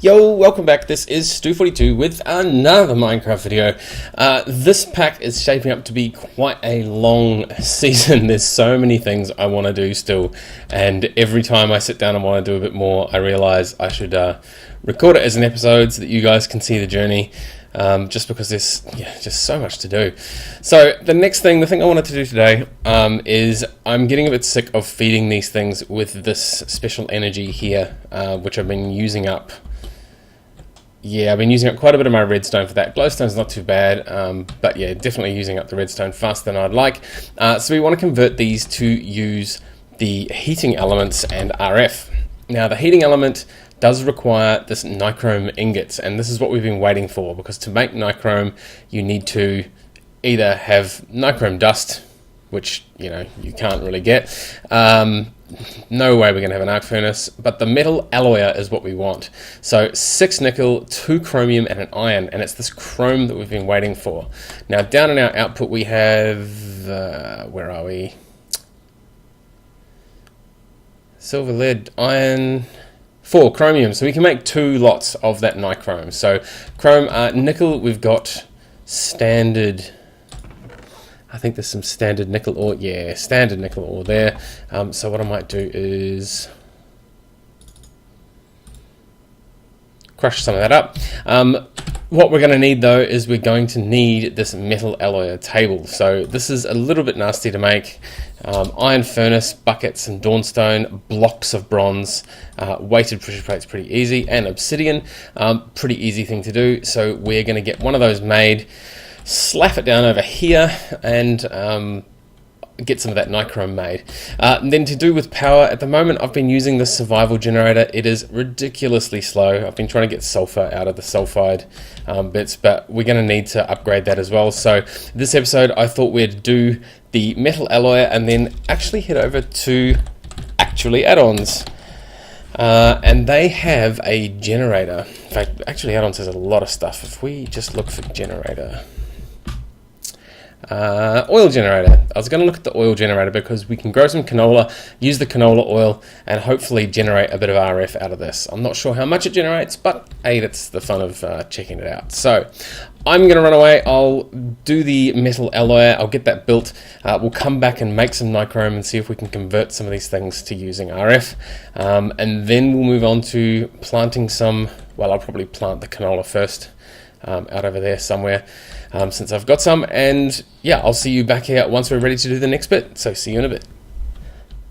Yo, welcome back. This is Stu42 with another Minecraft video. This pack is shaping up to be quite a long season. There's so many things I want to do still, and every time I sit down and want to do a bit more, I realize I should record it as an episode so that you guys can see the journey, just because there's just so much to do. So the thing I wanted to do today is I'm getting a bit sick of feeding these things with this special energy here, which I've been using up. Yeah, I've been using up quite a bit of my redstone for that. Glowstone's not too bad, but yeah, definitely using up the redstone faster than I'd like. So we want to convert these to use the heating elements and RF. Now, the heating element does require this nichrome ingots, and this is what we've been waiting for, because to make nichrome, you need to either have nichrome dust, which, you can't really get. No way we're going to have an arc furnace, but the metal alloy is what we want. So 6 nickel, 2 chromium, and an iron, and it's this chrome that we've been waiting for. Now, down in our output, we have, where are we? Silver, lead, iron, 4 chromium. So we can make 2 lots of that nichrome. So nickel, we've got standard. I think there's some standard nickel ore. Yeah, standard nickel ore there. So what I might do is crush some of that up. What we're going to need, though, is we're going to need this metal alloy table. So this is a little bit nasty to make. Iron furnace, buckets and dawnstone, blocks of bronze, weighted pressure plates, pretty easy, and obsidian, pretty easy thing to do. So we're going to get one of those made, slap it down over here, and get some of that nichrome made. Then to do with power, at the moment I've been using the survival generator. It is ridiculously slow. I've been trying to get sulfur out of the sulfide bits, but we're going to need to upgrade that as well. So this episode I thought we'd do the metal alloy and then actually head over to add-ons. And they have a generator. In fact, add-ons has a lot of stuff. If we just look for generator, oil generator. I was going to look at the oil generator because we can grow some canola, use the canola oil, and hopefully generate a bit of RF out of this. I'm not sure how much it generates, but hey, that's the fun of checking it out. So I'm going to run away. I'll do the metal alloy. I'll get that built. We'll come back and make some nichrome and see if we can convert some of these things to using RF. And then we'll move on to planting some. Well, I'll probably plant the canola first. Out over there somewhere, since I've got some, and yeah, I'll see you back here once we're ready to do the next bit, so see you in a bit.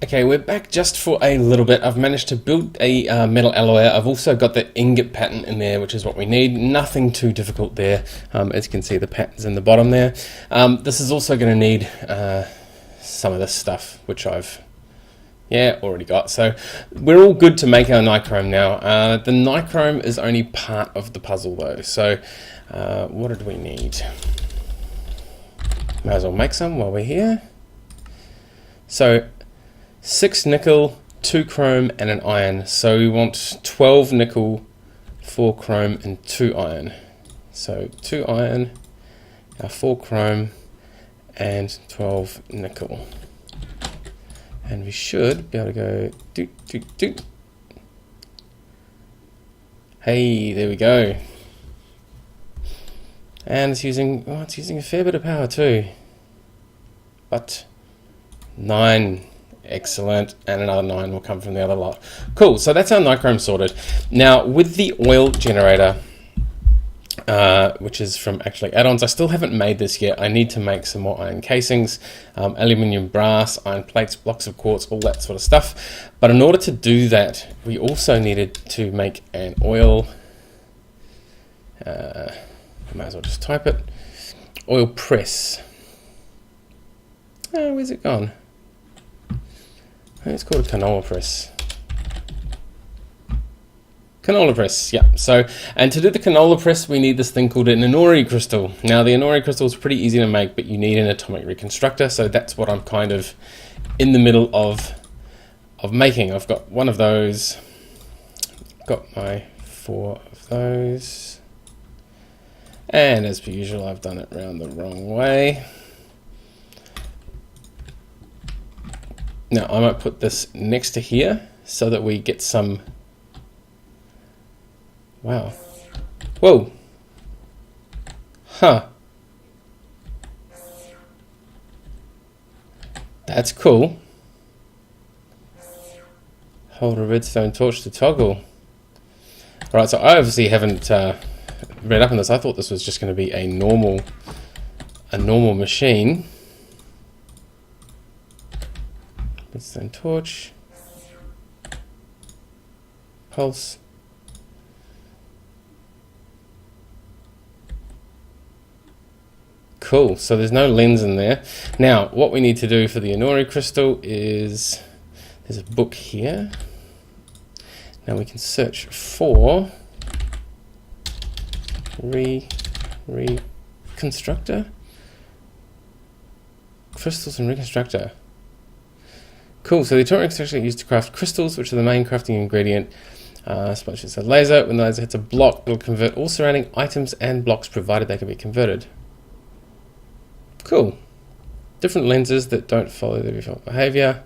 Okay, we're back just for a little bit. I've managed to build a metal alloy. I've also got the ingot pattern in there, which is what we need. Nothing too difficult there. As you can see, the pattern's in the bottom there. This is also going to need some of this stuff, which I've already got. So we're all good to make our nichrome now. The nichrome is only part of the puzzle though. So what did we need? Might as well make some while we're here. So 6 nickel, 2 chrome and an iron. So we want 12 nickel, 4 chrome and 2 iron. So 2 iron, 4 chrome and 12 nickel. And we should be able to go doot, doot, doot. Hey, there we go. And it's using a fair bit of power too. But 9, excellent. And another 9 will come from the other lot. Cool, so that's our nichrome sorted. Now with the oil generator, which is from add-ons. I still haven't made this yet. I need to make some more iron casings, aluminium, brass, iron plates, blocks of quartz, all that sort of stuff. But in order to do that, we also needed to make an oil. I might as well just type it. Oil press. Oh, where's it gone? It's called a canola press. Canola press, yeah. So, and to do the canola press, we need this thing called an EnderIO crystal. Now, the EnderIO crystal is pretty easy to make, but you need an atomic reconstructor. So that's what I'm kind of in the middle of making. I've got one of those. Got my 4 of those. And as per usual, I've done it around the wrong way. Now, I might put this next to here so that we get some Wow. Whoa. Huh. That's cool. Hold a redstone torch to toggle. Alright, so I obviously haven't read up on this. I thought this was just going to be a normal machine. Redstone torch. Pulse. Cool, so there's no lens in there. Now, what we need to do for the EnderIO crystal is, there's a book here. Now we can search for reconstructor? Crystals and reconstructor. Cool, so the atomic reconstructor is used to craft crystals, which are the main crafting ingredient. Suppose it's a laser. When the laser hits a block, it'll convert all surrounding items and blocks, provided they can be converted. Cool. Different lenses that don't follow the default behavior.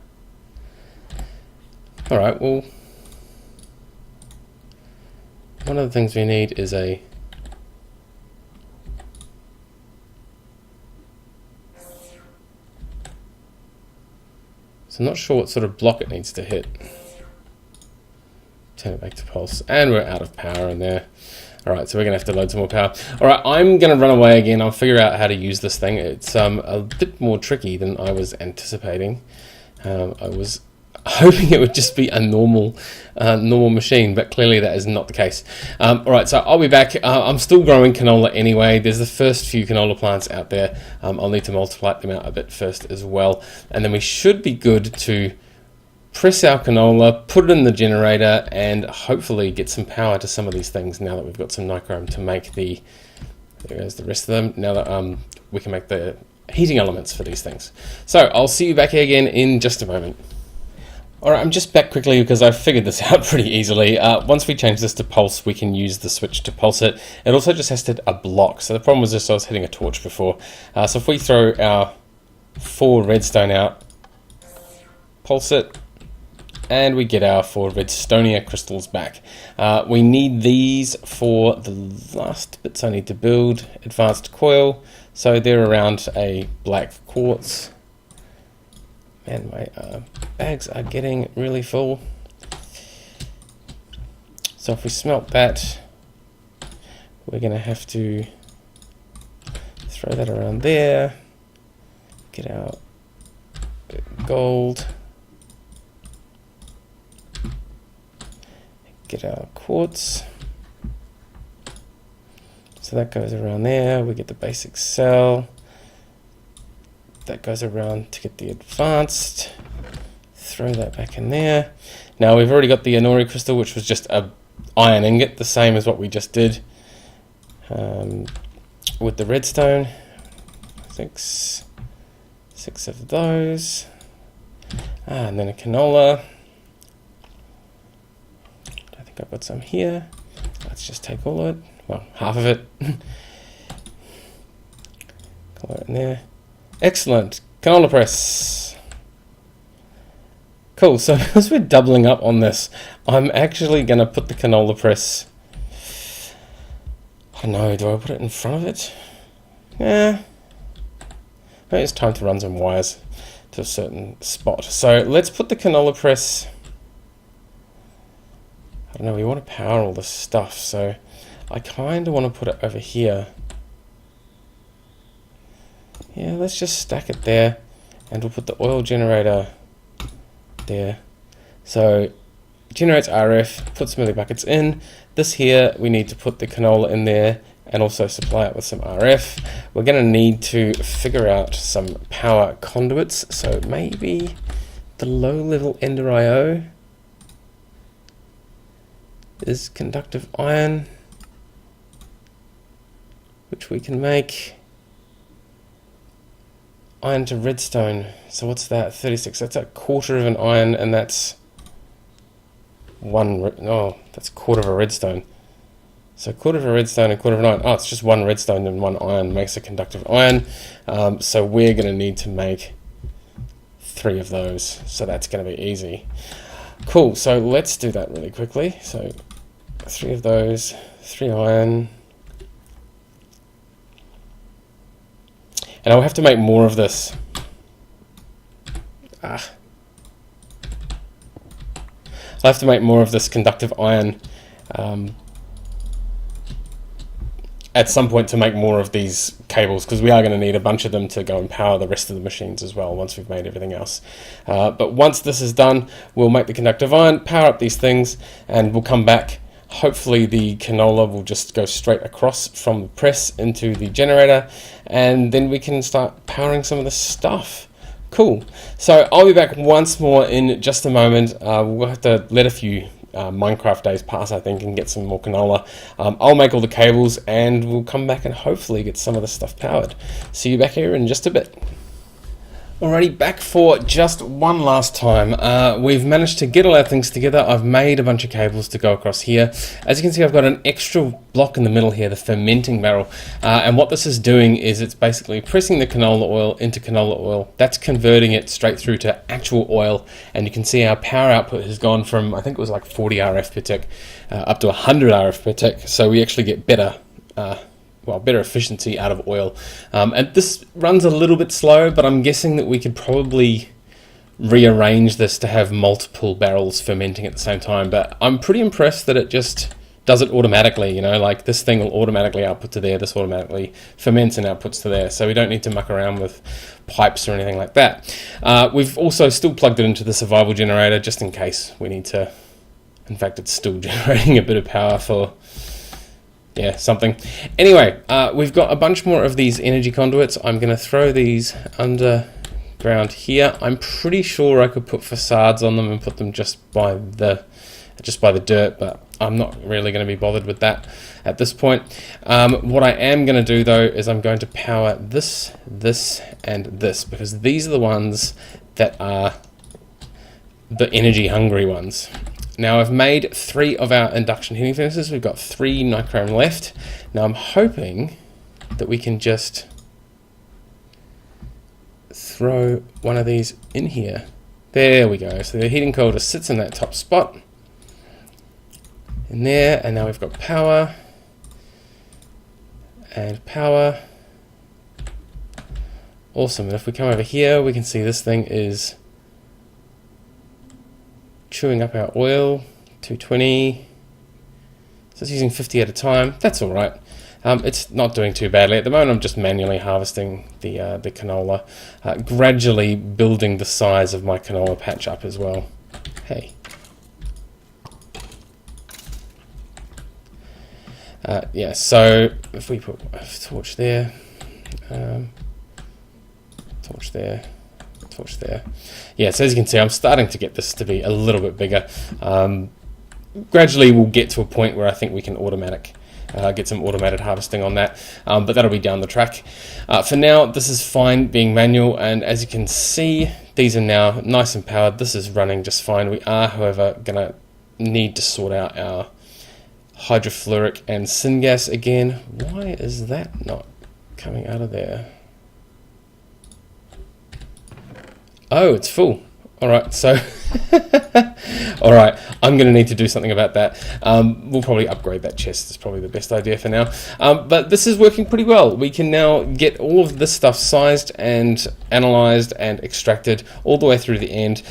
Alright, well, one of the things we need is a so I'm not sure what sort of block it needs to hit. Turn it back to pulse, and we're out of power in there. Alright, so we're going to have to load some more power. Alright, I'm going to run away again. I'll figure out how to use this thing. It's a bit more tricky than I was anticipating. I was hoping it would just be a normal machine, but clearly that is not the case. Alright, so I'll be back. I'm still growing canola anyway. There's the first few canola plants out there. I'll need to multiply them out a bit first as well. And then we should be good to press our canola, put it in the generator, and hopefully get some power to some of these things now that we've got some nichrome to make there's the rest of them, now that we can make the heating elements for these things. So I'll see you back here again in just a moment. Alright, I'm just back quickly because I figured this out pretty easily. Once we change this to pulse, we can use the switch to pulse it. It also just has to hit a block. So the problem was just I was hitting a torch before. So if we throw our 4 redstone out, pulse it, and we get our 4 redstonia crystals back. We need these for the last bits I need to build. Advanced coil, so they're around a black quartz. Man, my bags are getting really full. So if we smelt that, we're going to have to throw that around there. Get our gold. Get our quartz. So that goes around there. We get the basic cell. That goes around to get the advanced. Throw that back in there. Now we've already got the EnderIO crystal, which was just a iron ingot, the same as what we just did with the redstone. 6 of those. And then a canola. I've got some here. Let's just take all of it. Well, half of it. Color it in there. Excellent. Canola press. Cool. So because we're doubling up on this, I'm actually going to put the canola press. I don't know. Do I put it in front of it? Yeah. Maybe it's time to run some wires to a certain spot. So let's put the canola press. I don't know, we want to power all this stuff, so I kind of want to put it over here. Yeah, let's just stack it there, and we'll put the oil generator there. So, it generates RF, puts milli buckets in. This here, we need to put the canola in there, and also supply it with some RF. We're going to need to figure out some power conduits, so maybe the low-level EnderIO is conductive iron, which we can make iron to redstone. So what's that? 36. That's a quarter of an iron, and that's that's a quarter of a redstone. So quarter of a redstone and quarter of an iron. Oh, it's just one redstone and one iron makes a conductive iron. So we're going to need to make 3 of those. So that's going to be easy. Cool, so let's do that really quickly. So 3 of those, 3 iron. And I'll have to make more of this. I'll have to make more of this conductive iron at some point to make more of these cables, because we are going to need a bunch of them to go and power the rest of the machines as well once we've made everything else. But once this is done, we'll make the conductive iron, power up these things, and we'll come back. Hopefully the canola will just go straight across from the press into the generator, and then we can start powering some of the stuff. Cool. So I'll be back once more in just a moment. We'll have to let a few Minecraft days pass, I think, and get some more canola. I'll make all the cables, and we'll come back and hopefully get some of the stuff powered. See you back here in just a bit. Alrighty, back for just one last time. We've managed to get all our things together. I've made a bunch of cables to go across here. As you can see, I've got an extra block in the middle here, the fermenting barrel. And what this is doing is it's basically pressing the canola oil into canola oil. That's converting it straight through to actual oil. And you can see our power output has gone from, I think it was like 40 RF per tick, up to 100 RF per tick. So we actually get better better efficiency out of oil. And this runs a little bit slow, but I'm guessing that we could probably rearrange this to have multiple barrels fermenting at the same time. But I'm pretty impressed that it just does it automatically, you know, like this thing will automatically output to there, this automatically ferments and outputs to there, so we don't need to muck around with pipes or anything like that. We've also still plugged it into the survival generator just in case we need to. In fact, it's still generating a bit of power for something. Anyway, we've got a bunch more of these energy conduits. I'm going to throw these underground here. I'm pretty sure I could put facades on them and put them just by the dirt, but I'm not really going to be bothered with that at this point. What I am going to do though is I'm going to power this, and this, because these are the ones that are the energy hungry ones. Now I've made 3 of our induction heating furnaces. We've got 3 nichrome left. Now I'm hoping that we can just throw one of these in here. There we go. So the heating coil just sits in that top spot. In there, and now we've got power. And power. Awesome. And if we come over here, we can see this thing is chewing up our oil, 220. So it's using 50 at a time. That's all right. It's not doing too badly at the moment. I'm just manually harvesting the canola, gradually building the size of my canola patch up as well. Hey. So if we put a torch there, torch there, torch there. Yeah, so as you can see, I'm starting to get this to be a little bit bigger. Gradually we'll get to a point where I think we can get some automated harvesting on that, but that'll be down the track. For now, this is fine being manual, and as you can see, these are now nice and powered. This is running just fine. We are, however, going to need to sort out our hydrofluoric and syngas again. Why is that not coming out of there? Oh, it's full. Alright, so alright, I'm going to need to do something about that. We'll probably upgrade that chest. It's probably the best idea for now. But this is working pretty well. We can now get all of this stuff sized and analyzed and extracted all the way through the end.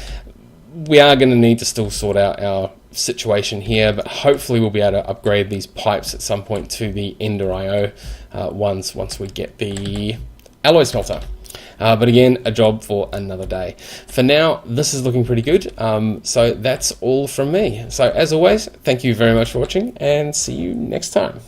We are going to need to still sort out our situation here, but hopefully we'll be able to upgrade these pipes at some point to the EnderIO once we get the alloy smelter. But again, a job for another day. For now, this is looking pretty good. So that's all from me. So as always, thank you very much for watching, and see you next time.